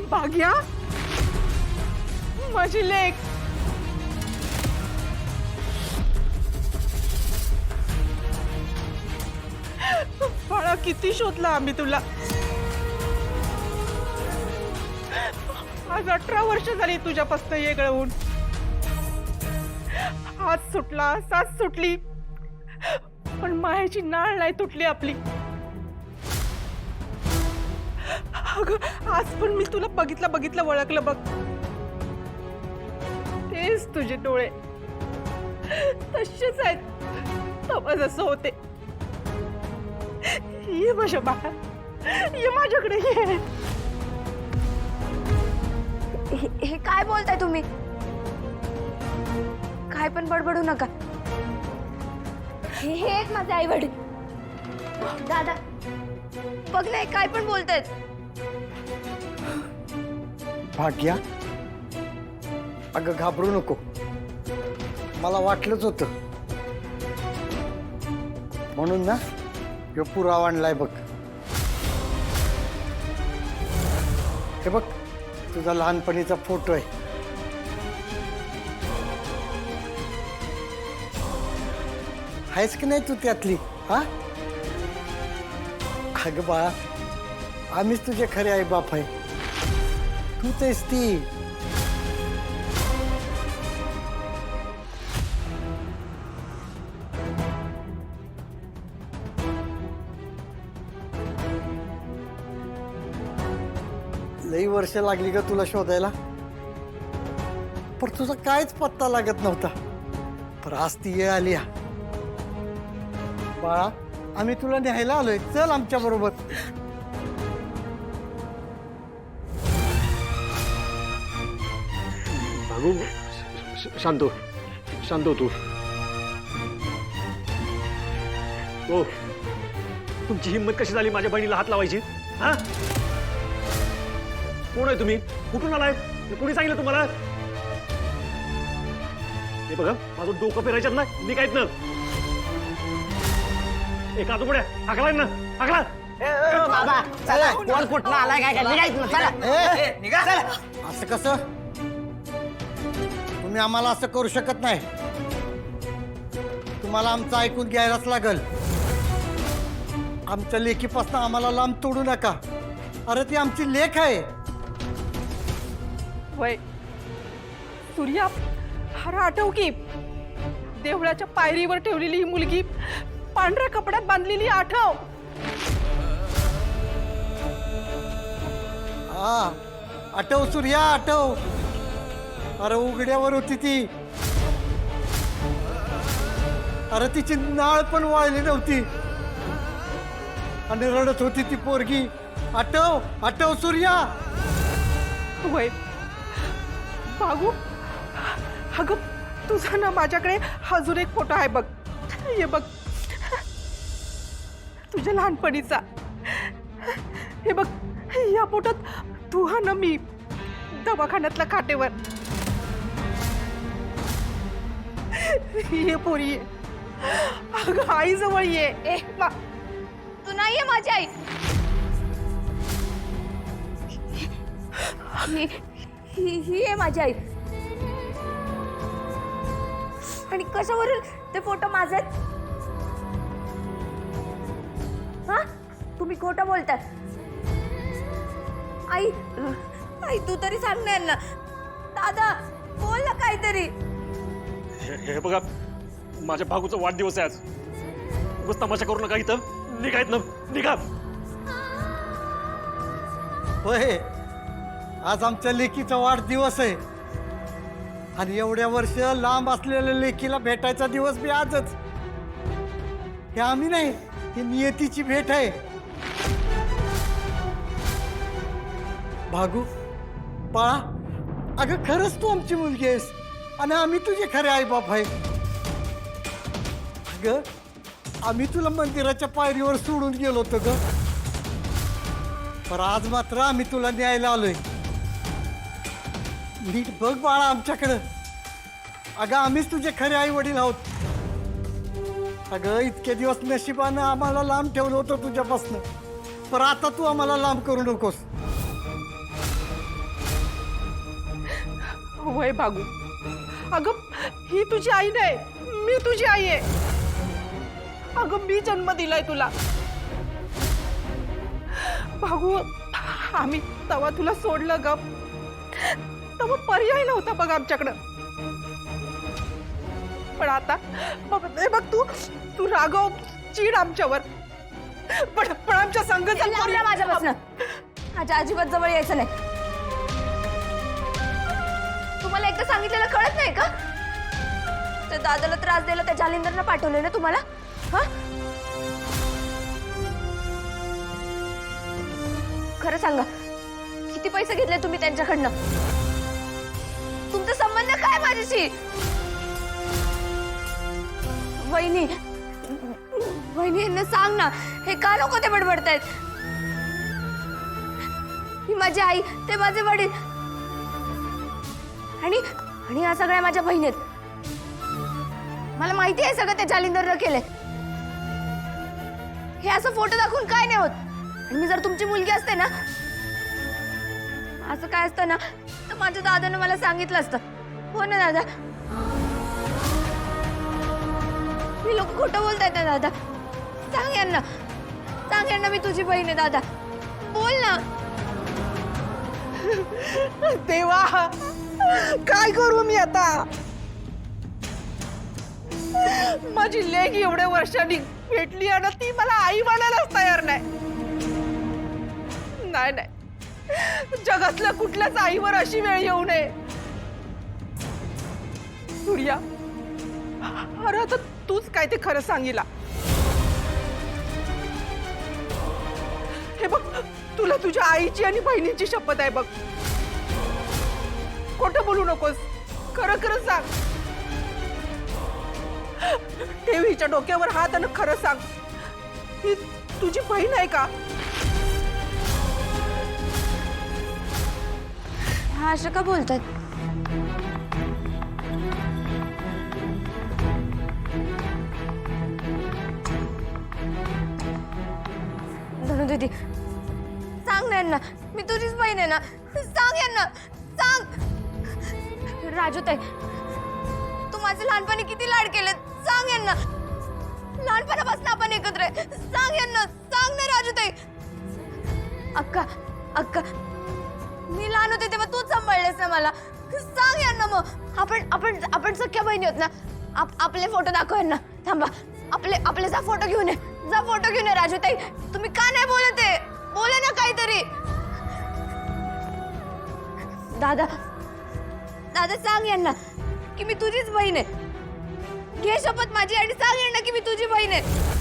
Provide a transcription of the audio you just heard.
भाग्या, माझी लेक, बाळा किती शोधला आम्ही तुला. आज 18 वर्ष झाली तुझ्यापासून वेगळं होऊन. हात सुटला, साथ सुटली, पण मायाची नाळ नाही तुटली आपली. अगं आज पण मी तुला बघितलं ओळखलं बघ. तेच तुझे डोळे तसेच आहेत, तेव्हा जसं होते. ये माझ्या बाळा, ये माझ्याकडे ये. हे काय बोलताय तुम्ही? काय पण बडबडू नका. हे आहेत माझे आई वडील. दादा बघ ना, काय पण बोलतायत. भाग्या, अगं घाबरू नको. मला वाटलंच होतं, म्हणून ना ह्यो पुरावा आणलाय बघ. हे बघ, तुझा लहानपणीचा फोटो आहे. आहेस की नाही तू त्यातली? हा अगं बाळा, आम्हीच तुझे खरे आई बाप आहे. तू तेच ती. लई वर्ष लागली ग तुला शोधायला, पण तुझा काहीच पत्ता लागत नव्हता. पर आज ती ये आली. बाळा, आम्ही तुला न्यायला आलोय, चल आमच्या बरोबर. भागू, शांत हो, शांत हो तू. हो, तुमची हिंमत कशी झाली माझ्या बहिणीला हात लावायची? हा, कोण आहे तुम्ही? कुठून आलाय? कोणी सांगितलं तुम्हाला? हे बघा, माझं डोकं फिरायच्यात ना, निघायत ना. एक आजोबड्या हाकलाय ना, हाकला. बाबा चला, कोण कुठला आलाय काय निघायचं, चला. असं कसं? तुम्ही आम्हाला असं करू शकत नाही. तुम्हाला आमचं ऐकून घ्यायलाच लागल. आमच्या लेकीपासून आम्हाला लांब तोडू नका. अरे ती आमची लेक आहे. वय सूर्या, हरा आठव की देवळाच्या पायरीवर ठेवलेली ही मुलगी, पांढऱ्या कपड्यात बांधलेली आठव. हा, आठव सूर्या, आठव. अरे उघड्यावर होती ती. अरे तिची नाळ पण वाळली नव्हती आणि रडत होती ती पोरगी. आठव, आठव सूर्या. वय बागू, अगं तुझा ना माझ्याकडे अजून एक फोटो आहे बघ. हे बघ, तुझ्या लहानपणीचा. हे बघ, या फोटोत तू हा ना मी दवाखान्यातल्या खाटेवर. ये पोरी ये, अगं आई जवळ ये. ए तू नाहीये माझी आई. ही आहे माझी आई. आणि कशावरून ते फोटो माझे? हा, तुम्ही खोटं बोलताय. आई, आई तू तरी सांग ना यांना. दादा बोल ना काहीतरी. हे बघा, माझ्या भागूचा वाढदिवस आहे आज. उगाच तमाशा करू नका इथं. निघायत ना, निघा. होय, आज आमच्या लेकीचा वाढदिवस आहे आणि एवढ्या वर्ष लांब असलेल्या लेकीला भेटायचा दिवस बी आजच. हे आम्ही नाही, ही नियतीची भेट आहे. भागू, बाळा, अगं खरंच तू आमची मुलगी आहेस आणि आम्ही तुझे खरे आई बाप आहे. अगं आम्ही तुला मंदिराच्या पायरीवर सोडून गेलो होतो ग, पण आज मात्र आम्ही तुला न्यायला आलोय. नीट बघ बाळा आमच्याकडं. अगं आम्हीच तुझे खरे आई वडील आहोत. अगं इतके दिवस नशिबानं आम्हाला लांब ठेवलं होतं तुझ्यापासनं, पण आता तू आम्हाला लांब करू नकोस. वय भागू, अगं ही तुझी आई नाही, मी तुझी आई आहे. अगं मी जन्म दिलाय तुला. भागू, आम्ही तेव्हा तुला सोडलं ग, तेव्हा पर्याय नव्हता बघ आमच्याकडं. पण आता बघ तू रागव, चीड आमच्यावर, पण आमच्या संघ माझ्यापासून माझ्या अजिबात जवळ यायचं नाही. तुम्हाला एकदा सांगितलेलं कळत नाही का? त्या दादाला त्रास द्यायला त्या जालिंदरनं पाठवलंय ना तुम्हाला? हा, खरं सांगा, किती पैसे घेतले तुम्ही त्यांच्याकडनं? तुमचा संबंध काय माझ्याशी? वहिनी, वहिनी यांना सांग ना, हे का नको ते बडबडतायत? ही माझी आई, ते माझे वडील, आणि या सगळ्या माझ्या बहिणी आहेत. मला माहिती आहे सगळं त्या जालिंदरनं केलंय. हे असं फोटो दाखवून काय नाही होत. आणि मी जर तुमची मुलगी असते ना, असं काय असतं ना, तर माझ्या दादानं मला सांगितलं असतं. हो ना दादा? मी लोक खोटं बोलतायत ना दादा? सांग यांना मी तुझी बहीण आहे. दादा बोल ना. देवा, काय करू मी आता? माझी लेक एवढ्या वर्षांनी भेटली आणि ती मला आई म्हणायलाच तयार नाही. जगातल्या कुठल्याच आईवर अशी वेळ येऊ नये. सूर्या, अरे आता तूच काय ते खरं सांगितलं. हे बघ, तुला तुझ्या आईची आणि बहिणीची शपथ आहे बघ. खोटं बोलू नकोस, खरं खरं सांग. ठेव हिच्या डोक्यावर हात आणि खरं सांग, ही तुझी बहीण आहे का? हा असं का बोलतात? धनु दीदी, सांग ना यांना, मी तुझीच बहीण आहे ना. सांग यांना, सांग. राजूताई, तू माझे लहानपणी किती लाड केलेत, सांग यांना. लहानपणापासून आपण एकत्र आहे, सांग यांना. सांग ना राजूताई. अक्का, मी लहान होते तेव्हा तूच सांभाळलेस ना मला. सांग यांना. मग आपण सख्या बहिणी होत ना. आपले फोटो दाखव यांना. थांबा, आपले जा फोटो घेऊन ये. जा फोटो घेऊन ये. राजूताई, तुम्ही का नाही बोलत आहे? बोले ना काहीतरी. दादा सांग यांना की मी तुझीच बहीण आहे. घे शपथ माझी आणि सांग यांना की मी तुझी बहीण आहे.